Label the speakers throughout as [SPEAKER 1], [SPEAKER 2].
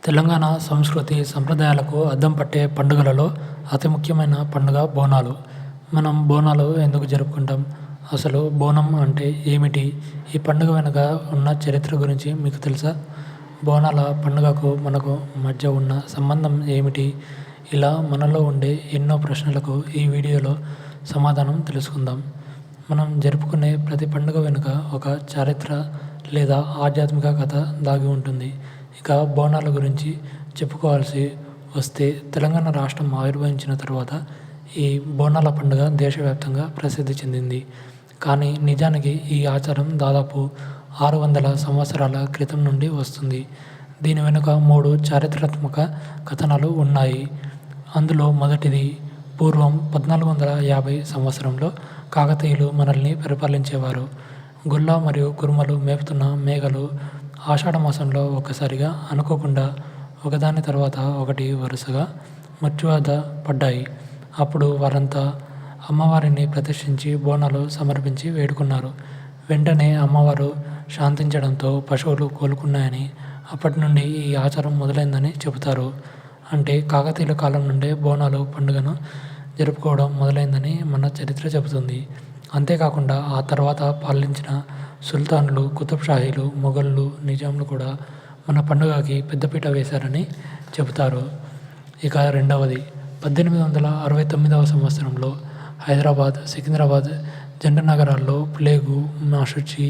[SPEAKER 1] తెలంగాణ సంస్కృతి సంప్రదాయాలకు అద్దం పట్టే పండుగలలో అతి ముఖ్యమైన పండుగ బోనాలు. మనం బోనాలు ఎందుకు జరుపుకుంటాం? అసలు బోనం అంటే ఏమిటి? ఈ పండుగ వెనుక ఉన్న చరిత్ర గురించి మీకు తెలుసా? బోనాల పండుగకు మనకు మధ్య ఉన్న సంబంధం ఏమిటి? ఇలా మనలో ఉండే ఎన్నో ప్రశ్నలకు ఈ వీడియోలో సమాధానం తెలుసుకుందాం. మనం జరుపుకునే ప్రతి పండుగ వెనుక ఒక చారిత్ర లేదా ఆధ్యాత్మిక కథ దాగి ఉంటుంది. ఇక బోనాల గురించి చెప్పుకోవాల్సి వస్తే, తెలంగాణ రాష్ట్రం ఆవిర్భవించిన తర్వాత ఈ బోనాల పండుగ దేశవ్యాప్తంగా ప్రసిద్ధి చెందింది. కానీ నిజానికి ఈ ఆచారం దాదాపు 600 సంవత్సరాల క్రితం నుండి వస్తుంది. దీని వెనుక 3 చారిత్రాత్మక కథనాలు ఉన్నాయి. అందులో మొదటిది, పూర్వం 1450 సంవత్సరంలో కాకతీయులు మనల్ని పరిపాలించేవారు. గొల్ల మరియు కురుమలు మేపుతున్న మేకలు ఆషాఢమాసంలో ఒక్కసారిగా అనుకోకుండా ఒకదాని తర్వాత ఒకటి వరుసగా మృత్యువాత పడ్డాయి. అప్పుడు వారంతా అమ్మవారిని ప్రతిష్ఠించి బోనాలు సమర్పించి వేడుకున్నారు. వెంటనే అమ్మవారు శాంతించడంతో పశువులు కోలుకున్నాయని, అప్పటి నుండి ఈ ఆచారం మొదలైందని చెబుతారు. అంటే కాకతీయుల కాలం నుండే బోనాలు పండుగను జరుపుకోవడం మొదలైందని మన చరిత్ర చెబుతుంది. అంతేకాకుండా ఆ తర్వాత పాలించిన సుల్తాన్లు, కుతుబ్ షాహీలు, మొఘలులు, నిజాంలు కూడా మన పండుగకి పెద్దపీట వేశారని చెబుతారు. ఇక రెండవది, 1869 సంవత్సరంలో హైదరాబాద్, సికింద్రాబాద్ జంట నగరాల్లో ప్లేగు, మాషుచి,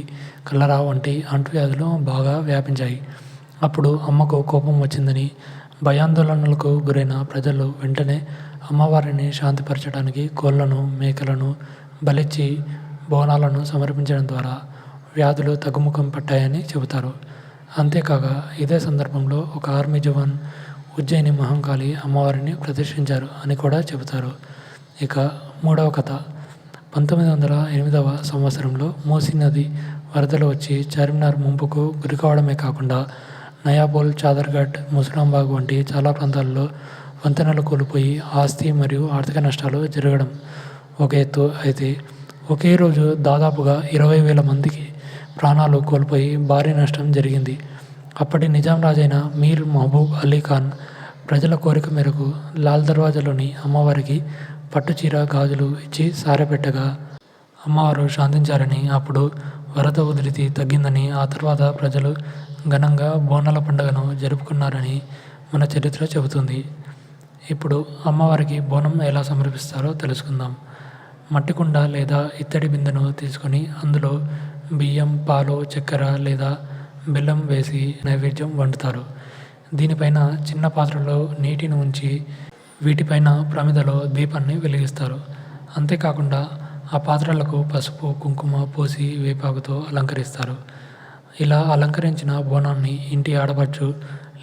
[SPEAKER 1] కలరా వంటి అంటువ్యాధులు బాగా వ్యాపించాయి. అప్పుడు అమ్మకు కోపం వచ్చిందని భయాందోళనలకు గురైన ప్రజలు వెంటనే అమ్మవారిని శాంతిపరచడానికి కోళ్లను, మేకలను బలిచ్చి బోనాలను సమర్పించడం ద్వారా వ్యాధులు తగ్గుముఖం పట్టాయని చెబుతారు. అంతేకాక ఇదే సందర్భంలో ఒక ఆర్మీ జవాన్ ఉజ్జయిని మహంకాళి అమ్మవారిని ప్రతిష్ఠించారు అని కూడా చెబుతారు. ఇక మూడవ కథ, 1908 సంవత్సరంలో మూసీ నది వరదలు వచ్చి చార్మినార్ ముంపుకు గురికావడమే కాకుండా నయాబోల్, చాదర్ఘట్, ముసులాంబాగ్ వంటి చాలా ప్రాంతాల్లో వంతెనలు కూలిపోయి ఆస్తి మరియు ఆర్థిక నష్టాలు జరగడం ఒక ఎత్తు అయితే, ఒకే రోజు దాదాపుగా 20,000 మందికి ప్రాణాలు కోల్పోయి భారీ నష్టం జరిగింది. అప్పటి నిజాం రాజైన మీర్ మహబూబ్ అలీ ఖాన్ ప్రజల కోరిక మేరకు లాల్ దర్వాజాలోని అమ్మవారికి పట్టుచీర, గాజులు ఇచ్చి సారెపెట్టగా అమ్మవారు శాంతించారని, అప్పుడు వరద ఉధృతి తగ్గిందని, ఆ తర్వాత ప్రజలు ఘనంగా బోనాల పండుగను జరుపుకున్నారని మన చరిత్ర చెబుతుంది. ఇప్పుడు అమ్మవారికి బోనం ఎలా సమర్పిస్తారో తెలుసుకుందాం. మట్టి కుండ లేదా ఇత్తడి బిందెను తీసుకొని అందులో బియ్యం, పాలు, చక్కెర లేదా బెల్లం వేసి నైవేద్యం వండుతారు. దీనిపైన చిన్న పాత్రలో నీటిని ఉంచి వీటిపైన ప్రమిదలో దీపాన్ని వెలిగిస్తారు. అంతేకాకుండా ఆ పాత్రలకు పసుపు, కుంకుమ పోసి వేపాకుతో అలంకరిస్తారు. ఇలా అలంకరించిన బోనాన్ని ఇంటి ఆడపడుచు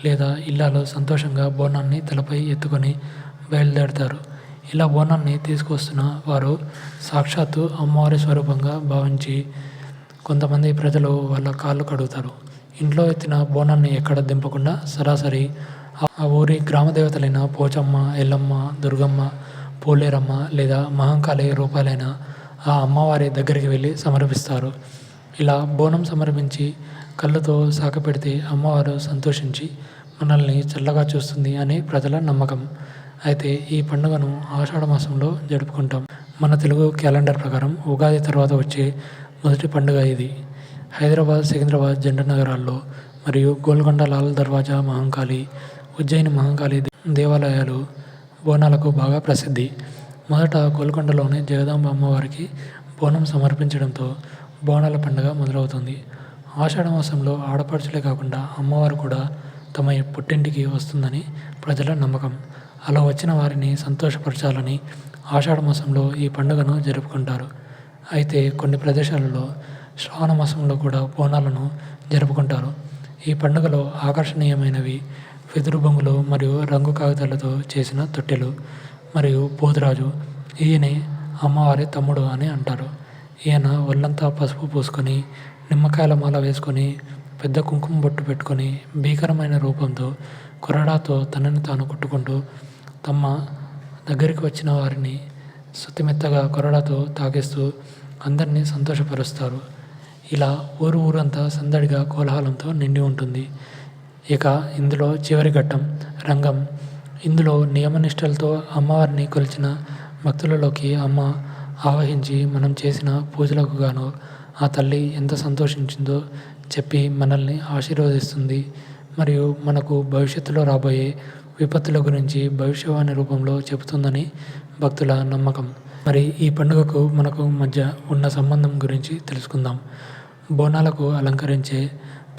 [SPEAKER 1] లేదా ఇల్లాలు సంతోషంగా బోనాన్ని తలపై ఎత్తుకొని బయలుదేరతారు. ఇలా బోనాన్ని తీసుకొస్తున్న వారు సాక్షాత్తు అమ్మవారి స్వరూపంగా భావించి కొంతమంది ప్రజలు వాళ్ళ కాళ్ళు కడుగుతారు. ఇంట్లో ఎత్తిన బోనాన్ని ఎక్కడ దింపకుండా సరాసరి ఆ ఊరి గ్రామ దేవతలైన పోచమ్మ, ఎల్లమ్మ, దుర్గమ్మ, పోలేరమ్మ లేదా మహంకాళి రూపాలైన ఆ అమ్మవారి దగ్గరికి వెళ్ళి సమర్పిస్తారు. ఇలా బోనం సమర్పించి కళ్ళుతో సాకపెడితే అమ్మవారు సంతోషించి మనల్ని చల్లగా చూస్తుంది అని ప్రజల నమ్మకం. అయితే ఈ పండుగను ఆషాఢమాసంలో జరుపుకుంటాం. మన తెలుగు క్యాలెండర్ ప్రకారం ఉగాది తర్వాత వచ్చే మొదటి పండుగ ఇది. హైదరాబాద్, సికింద్రాబాద్ జంట నగరాల్లో మరియు గోల్కొండ లాల్ దర్వాజా, మహంకాళి, ఉజ్జయిని మహంకాళి దేవాలయాలు బోనాలకు బాగా ప్రసిద్ధి. మొదట గోల్కొండలోని జగదాంబ అమ్మవారికి బోనం సమర్పించడంతో బోనాల పండుగ మొదలవుతుంది. ఆషాఢమాసంలో ఆడపడుచులే కాకుండా అమ్మవారు కూడా తమ పుట్టింటికి వస్తుందని ప్రజల నమ్మకం. అలా వచ్చిన వారిని సంతోషపరచాలని ఆషాఢమాసంలో ఈ పండుగను జరుపుకుంటారు. అయితే కొన్ని ప్రదేశాలలో శ్రావణ మాసంలో కూడా బోనాలను జరుపుకుంటారు. ఈ పండుగలో ఆకర్షణీయమైనవి వెదురు బొంగులు మరియు రంగు కాగితాలతో చేసిన తొట్టెలు మరియు పోతురాజు. ఈయనే అమ్మవారి తమ్ముడు అని అంటారు. ఈయన ఒళ్ళంతా పసుపు పూసుకొని, నిమ్మకాయల మాల వేసుకొని, పెద్ద కుంకుమ బొట్టు పెట్టుకొని, భీకరమైన రూపంతో కొరడాతో తనని తాను కొట్టుకుంటూ తమ దగ్గరికి వచ్చిన వారిని సుతిమెత్తగా కొరడాతో తాకిస్తూ అందరినీ సంతోషపరుస్తారు. ఇలా ఊరంతా సందడిగా కోలాహలంతో నిండి ఉంటుంది. ఇక ఇందులో చివరి ఘట్టం రంగం. ఇందులో నియమనిష్టలతో అమ్మవారిని కొలిచిన భక్తులలోకి అమ్మ ఆవహించి మనం చేసిన పూజలకు గాను ఆ తల్లి ఎంత సంతోషించిందో చెప్పి మనల్ని ఆశీర్వదిస్తుంది. మరియు మనకు భవిష్యత్తులో రాబోయే విపత్తుల గురించి భవిష్యవాణి రూపంలో చెబుతుందని భక్తుల నమ్మకం. మరి ఈ పండుగకు మనకు మధ్య ఉన్న సంబంధం గురించి తెలుసుకుందాం. బోనాలకు అలంకరించే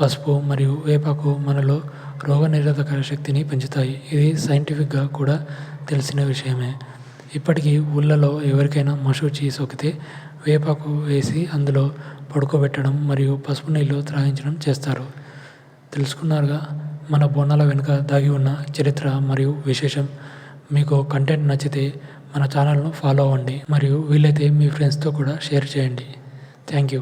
[SPEAKER 1] పసుపు మరియు వేపాకు మనలో రోగనిరోధక శక్తిని పెంచుతాయి. ఇది సైంటిఫిక్గా కూడా తెలిసిన విషయమే. ఇప్పటికీ ఊళ్ళలో ఎవరికైనా మశూచి సోకితే వేపాకు వేసి అందులో పడుకోబెట్టడం మరియు పసుపు నీళ్ళు త్రాగించడం చేస్తారు. తెలుసుకున్నారుగా మన బోనాల వెనుక దాగి ఉన్న చరిత్ర మరియు విశేషం. మీకు కంటెంట్ నచ్చితే మన ఛానల్ను ఫాలో అవ్వండి మరియు వీలైతే మీ ఫ్రెండ్స్తో కూడా షేర్ చేయండి. Thank you.